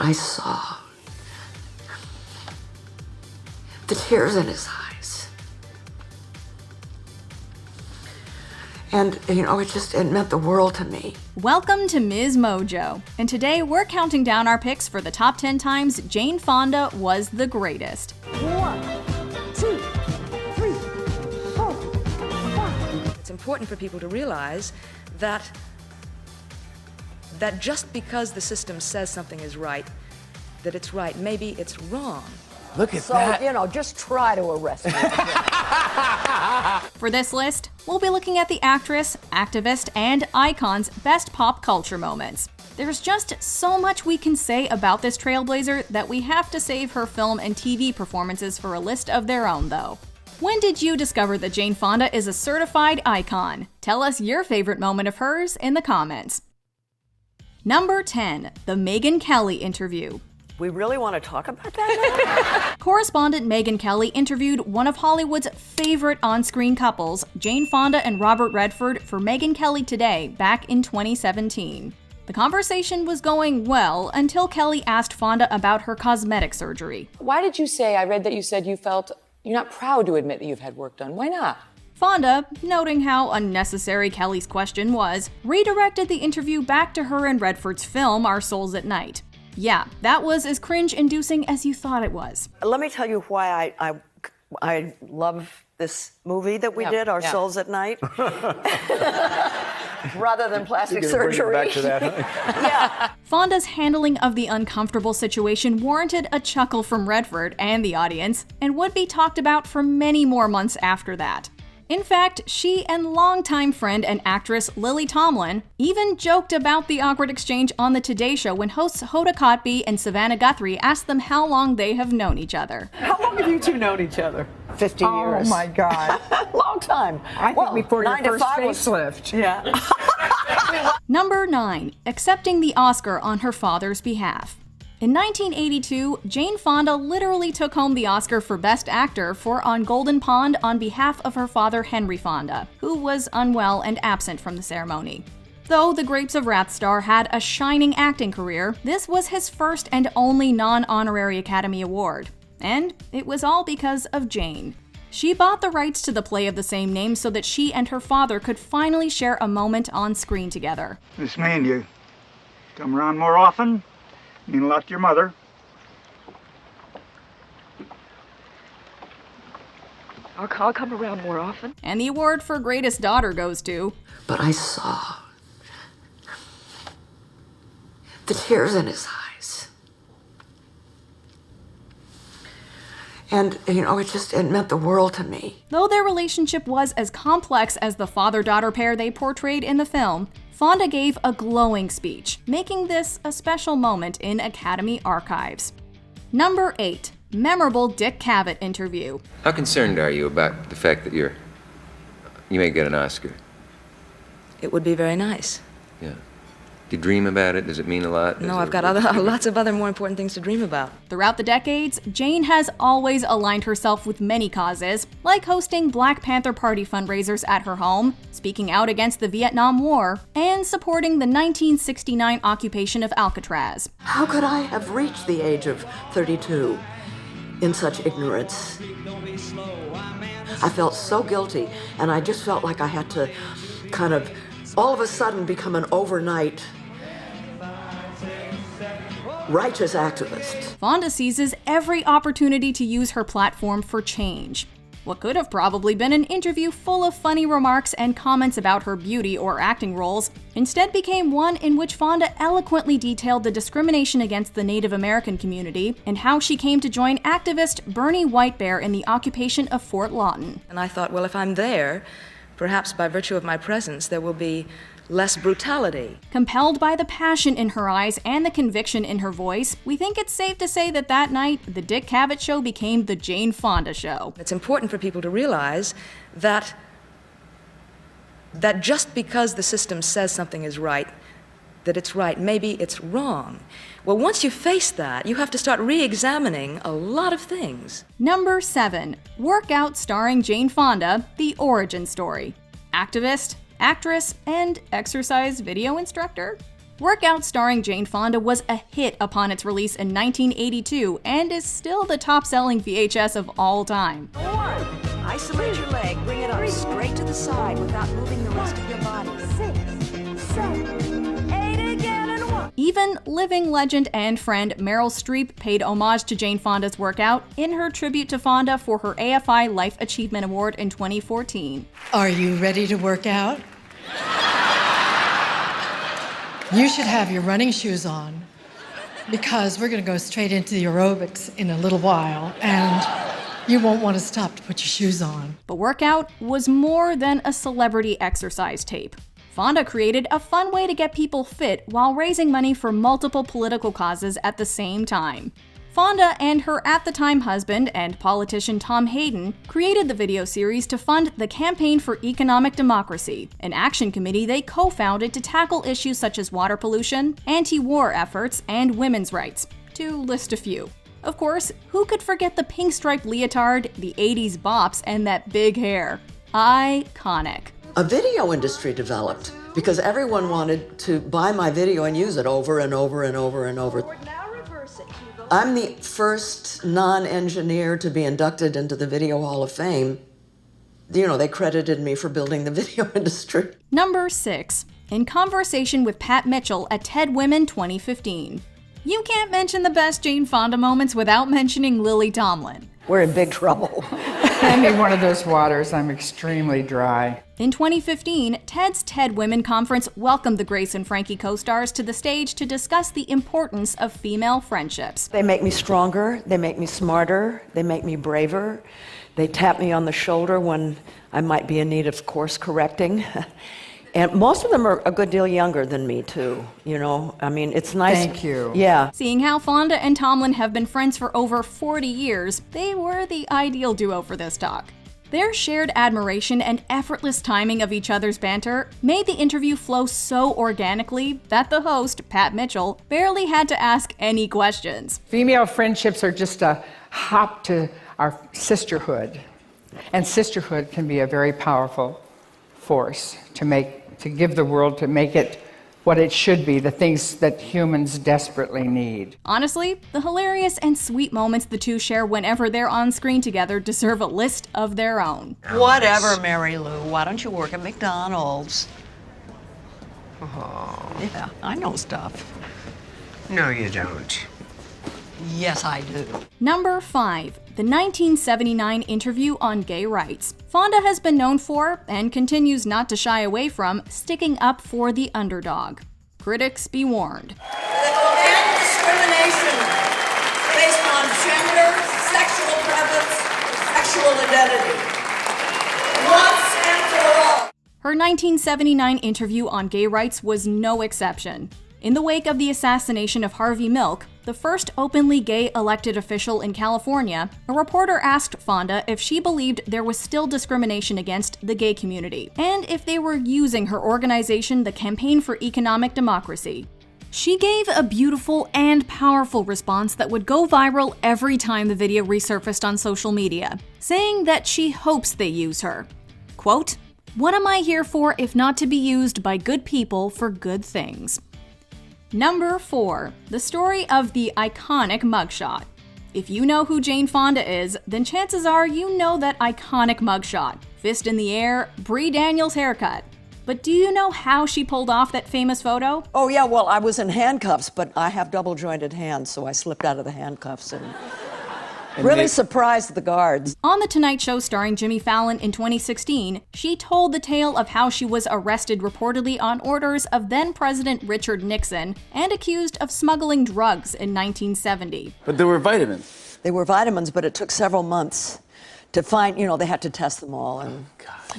I saw the tears in his eyes. And, it meant the world to me. Welcome to MsMojo, and today we're counting down our picks for the top 10 times Jane Fonda was the greatest. 1, 2, 3, 4, 5. It's important for people to realize that just because the system says something is right, that it's right, maybe it's wrong. Look at that. So, just try to arrest me. For this list, we'll be looking at the actress, activist, and icon's best pop culture moments. There's just so much we can say about this trailblazer that we have to save her film and TV performances for a list of their own, though. When did you discover that Jane Fonda is a certified icon? Tell us your favorite moment of hers in the comments. Number 10, the Megyn Kelly interview. We really want to talk about that now? Correspondent Megyn Kelly interviewed one of Hollywood's favorite on-screen couples, Jane Fonda and Robert Redford, for Megyn Kelly Today back in 2017. The conversation was going well until Kelly asked Fonda about her cosmetic surgery. Why did you say, I read that you said you're not proud to admit that you've had work done. Why not? Fonda, noting how unnecessary Kelly's question was, redirected the interview back to her and Redford's film Our Souls at Night. Yeah, that was as cringe-inducing as you thought it was. Let me tell you why I love this movie that we did, Our Souls at Night, rather than plastic surgery. Back to that, huh? Yeah. Fonda's handling of the uncomfortable situation warranted a chuckle from Redford and the audience, and would be talked about for many more months after that. In fact, she and longtime friend and actress Lily Tomlin even joked about the awkward exchange on the Today Show when hosts Hoda Kotb and Savannah Guthrie asked them how long they have known each other. How long have you two known each other? 50 years. Oh my God. Long time. I think before your 9 to first 5 was- facelift. Yeah. Number 9. Accepting the Oscar on her father's behalf. In 1982, Jane Fonda literally took home the Oscar for Best Actor for On Golden Pond on behalf of her father Henry Fonda, who was unwell and absent from the ceremony. Though the Grapes of Wrath star had a shining acting career, this was his first and only non-honorary Academy Award. And it was all because of Jane. She bought the rights to the play of the same name so that she and her father could finally share a moment on screen together. This mean you come around more often? Mean a lot to your mother. I'll come around more often. And the award for greatest daughter goes to... But I saw the tears in his eyes. And, it meant the world to me. Though their relationship was as complex as the father-daughter pair they portrayed in the film, Fonda gave a glowing speech, making this a special moment in Academy archives. Number 8. Memorable Dick Cavett interview. How concerned are you about the fact that you may get an Oscar? It would be very nice. Yeah. Do you dream about it? Does it mean a lot? No, I've got lots of other more important things to dream about. Throughout the decades, Jane has always aligned herself with many causes, like hosting Black Panther Party fundraisers at her home, speaking out against the Vietnam War, and supporting the 1969 occupation of Alcatraz. How could I have reached the age of 32 in such ignorance? I felt so guilty, and I just felt like I had to kind of all of a sudden become an overnight righteous activist. Fonda seizes every opportunity to use her platform for change. What could have probably been an interview full of funny remarks and comments about her beauty or acting roles instead became one in which Fonda eloquently detailed the discrimination against the Native American community and how she came to join activist Bernie Whitebear in the occupation of Fort Lawton. And I thought, well, if I'm there, perhaps by virtue of my presence, there will be less brutality. Compelled by the passion in her eyes and the conviction in her voice, we think it's safe to say that that night, the Dick Cavett Show became the Jane Fonda Show. It's important for people to realize that just because the system says something is right, that it's right, maybe it's wrong. Well, once you face that, you have to start re-examining a lot of things. Number 7. Workout starring Jane Fonda, the origin story. Activist, actress, and exercise video instructor? Workout starring Jane Fonda was a hit upon its release in 1982 and is still the top-selling VHS of all time. Isolate your leg, bring it up straight to the side without moving the rest of your body. 6, 7, 8 again, and 1. Even living legend and friend Meryl Streep paid homage to Jane Fonda's workout in her tribute to Fonda for her AFI Life Achievement Award in 2014. Are you ready to work out? You should have your running shoes on because we're going to go straight into the aerobics in a little while and you won't want to stop to put your shoes on. But Workout was more than a celebrity exercise tape. Fonda created a fun way to get people fit while raising money for multiple political causes at the same time. Fonda and her at-the-time husband and politician Tom Hayden created the video series to fund the Campaign for Economic Democracy, an action committee they co-founded to tackle issues such as water pollution, anti-war efforts, and women's rights, to list a few. Of course, who could forget the pink-striped leotard, the 80s bops, and that big hair? Iconic. A video industry developed because everyone wanted to buy my video and use it over and over and over and over. I'm the first non-engineer to be inducted into the Video Hall of Fame. You know, they credited me for building the video industry. Number 6. In conversation with Pat Mitchell at TED Women 2015. You can't mention the best Jane Fonda moments without mentioning Lily Tomlin. We're in big trouble. Hand me one of those waters. I'm extremely dry. In 2015, TED's TED Women Conference welcomed the Grace and Frankie co-stars to the stage to discuss the importance of female friendships. They make me stronger, they make me smarter, they make me braver. They tap me on the shoulder when I might be in need of course correcting. And most of them are a good deal younger than me, too. You know, I mean, it's nice. Thank you. Yeah. Seeing how Fonda and Tomlin have been friends for over 40 years, they were the ideal duo for this talk. Their shared admiration and effortless timing of each other's banter made the interview flow so organically that the host, Pat Mitchell, barely had to ask any questions. Female friendships are just a hop to our sisterhood. And sisterhood can be a very powerful force to give the world, to make it what it should be, the things that humans desperately need. Honestly, the hilarious and sweet moments the two share whenever they're on screen together deserve a list of their own. Whatever, Mary Lou. Why don't you work at McDonald's? Oh. Yeah, I know stuff. No, you don't. Yes, I do. Number 5. The 1979 interview on gay rights. Fonda has been known for, and continues not to shy away from, sticking up for the underdog. Critics be warned. That will end discrimination based on gender, sexual preference, sexual identity. Once and for all. Her 1979 interview on gay rights was no exception. In the wake of the assassination of Harvey Milk, the first openly gay elected official in California, a reporter asked Fonda if she believed there was still discrimination against the gay community, and if they were using her organization, the Campaign for Economic Democracy. She gave a beautiful and powerful response that would go viral every time the video resurfaced on social media, saying that she hopes they use her. Quote, "What am I here for if not to be used by good people for good things?" Number 4. The story of the iconic mugshot. If you know who Jane Fonda is, then chances are you know that iconic mugshot. Fist in the air, Brie Daniels haircut. But do you know how she pulled off that famous photo? Oh, yeah, well, I was in handcuffs, but I have double-jointed hands, so I slipped out of the handcuffs and really surprised the guards. On The Tonight Show starring Jimmy Fallon in 2016, she told the tale of how she was arrested reportedly on orders of then-President Richard Nixon and accused of smuggling drugs in 1970. But there were vitamins. They were vitamins, but it took several months to find, you know, they had to test them all. And,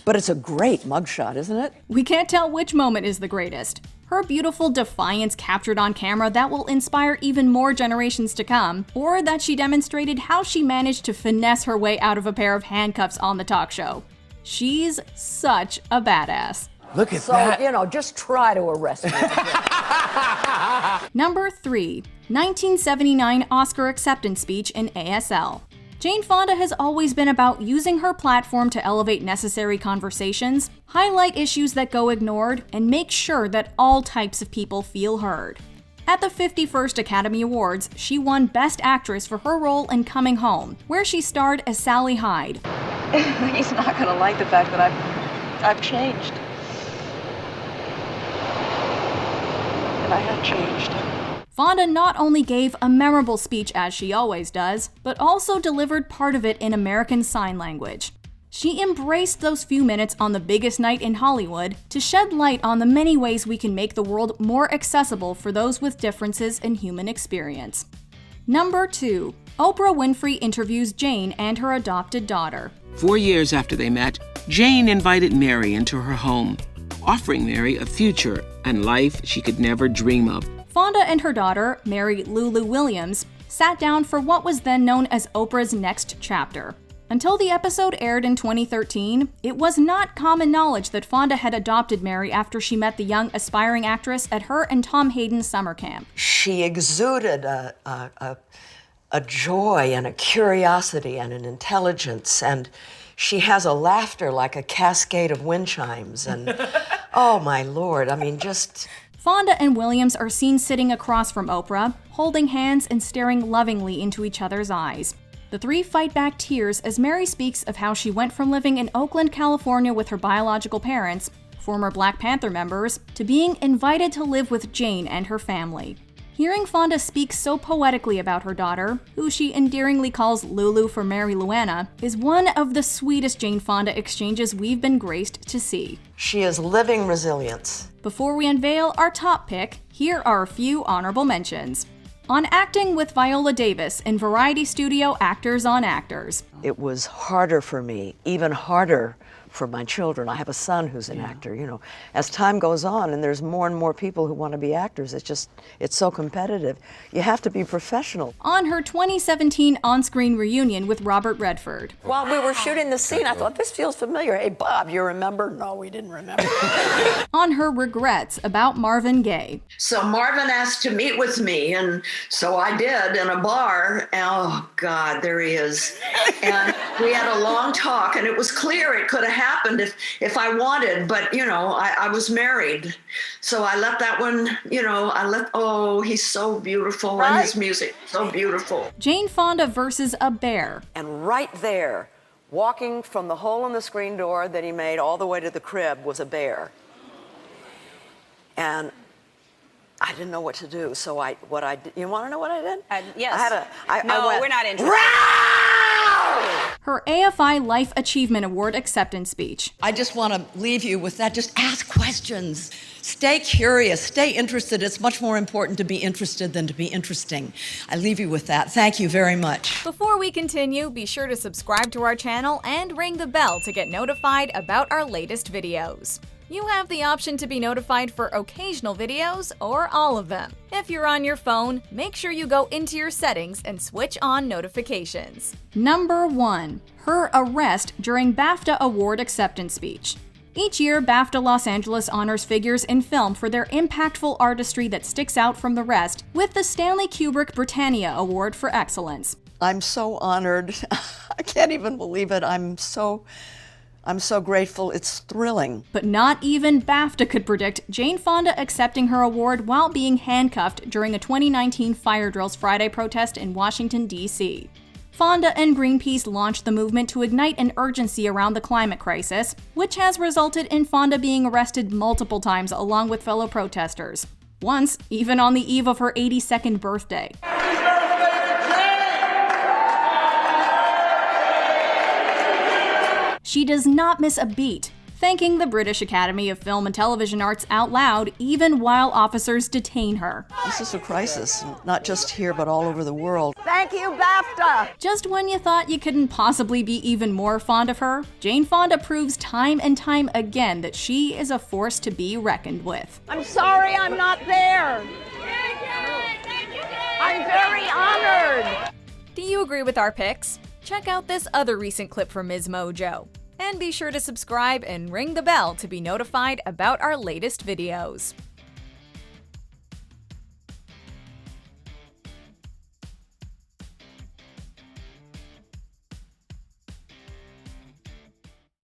but it's a great mugshot, isn't it? We can't tell which moment is the greatest. Her beautiful defiance captured on camera that will inspire even more generations to come, or that she demonstrated how she managed to finesse her way out of a pair of handcuffs on the talk show. She's such a badass. Look at that. So, you know, just try to arrest me. Number 3. 1979 Oscar acceptance speech in ASL. Jane Fonda has always been about using her platform to elevate necessary conversations, highlight issues that go ignored, and make sure that all types of people feel heard. At the 51st Academy Awards, she won Best Actress for her role in Coming Home, where she starred as Sally Hyde. He's not gonna like the fact that I've changed. And I have changed. Fonda not only gave a memorable speech, as she always does, but also delivered part of it in American Sign Language. She embraced those few minutes on the biggest night in Hollywood to shed light on the many ways we can make the world more accessible for those with differences in human experience. Number 2. Oprah Winfrey interviews Jane and her adopted daughter. 4 years after they met, Jane invited Mary into her home, offering Mary a future and life she could never dream of. Fonda and her daughter, Mary Lulu Williams, sat down for what was then known as Oprah's next chapter. Until the episode aired in 2013, it was not common knowledge that Fonda had adopted Mary after she met the young aspiring actress at her and Tom Hayden's summer camp. She exuded a joy and a curiosity and an intelligence, and she has a laughter like a cascade of wind chimes, and oh my Lord, I mean, just... Fonda and Williams are seen sitting across from Oprah, holding hands and staring lovingly into each other's eyes. The three fight back tears as Mary speaks of how she went from living in Oakland, California with her biological parents, former Black Panther members, to being invited to live with Jane and her family. Hearing Fonda speak so poetically about her daughter, who she endearingly calls Lulu for Mary Luana, is one of the sweetest Jane Fonda exchanges we've been graced to see. She is living resilience. Before we unveil our top pick, here are a few honorable mentions. On acting with Viola Davis in Variety Studio Actors on Actors. It was harder for me, even harder for my children. I have a son who's an actor, you know. As time goes on and there's more and more people who want to be actors, it's so competitive. You have to be professional. On her 2017 on-screen reunion with Robert Redford. While we were shooting the scene, I thought, this feels familiar. Hey, Bob, you remember? No, we didn't remember. On her regrets about Marvin Gaye. So Marvin asked to meet with me, and so I did in a bar. Oh, God, there he is. And we had a long talk, and it was clear it could have happened if I wanted, but, you know, I was married. So I let that one, you know, oh, he's so beautiful, right? And his music, so beautiful. Jane Fonda versus a bear. And right there, walking from the hole in the screen door that he made all the way to the crib was a bear. And I didn't know what to do, so you want to know what I did? Yes. I went, we're not interested. Her AFI Life Achievement Award acceptance speech. I just want to leave you with that. Just ask questions. Stay curious. Stay interested. It's much more important to be interested than to be interesting. I leave you with that. Thank you very much. Before we continue, be sure to subscribe to our channel and ring the bell to get notified about our latest videos. You have the option to be notified for occasional videos or all of them. If you're on your phone, make sure you go into your settings and switch on notifications. Number 1. Her arrest during BAFTA Award acceptance speech. Each year, BAFTA Los Angeles honors figures in film for their impactful artistry that sticks out from the rest, with the Stanley Kubrick Britannia Award for Excellence. I'm so honored. I can't even believe it. I'm so grateful. It's thrilling. But not even BAFTA could predict Jane Fonda accepting her award while being handcuffed during a 2019 Fire Drills Friday protest in Washington, D.C. Fonda and Greenpeace launched the movement to ignite an urgency around the climate crisis, which has resulted in Fonda being arrested multiple times along with fellow protesters. Once, even on the eve of her 82nd birthday. She does not miss a beat, thanking the British Academy of Film and Television Arts out loud, even while officers detain her. This is a crisis, not just here, but all over the world. Thank you, BAFTA! Just when you thought you couldn't possibly be even more fond of her, Jane Fonda proves time and time again that she is a force to be reckoned with. I'm sorry I'm not there. I'm very honored. Do you agree with our picks? Check out this other recent clip from MsMojo. And be sure to subscribe and ring the bell to be notified about our latest videos.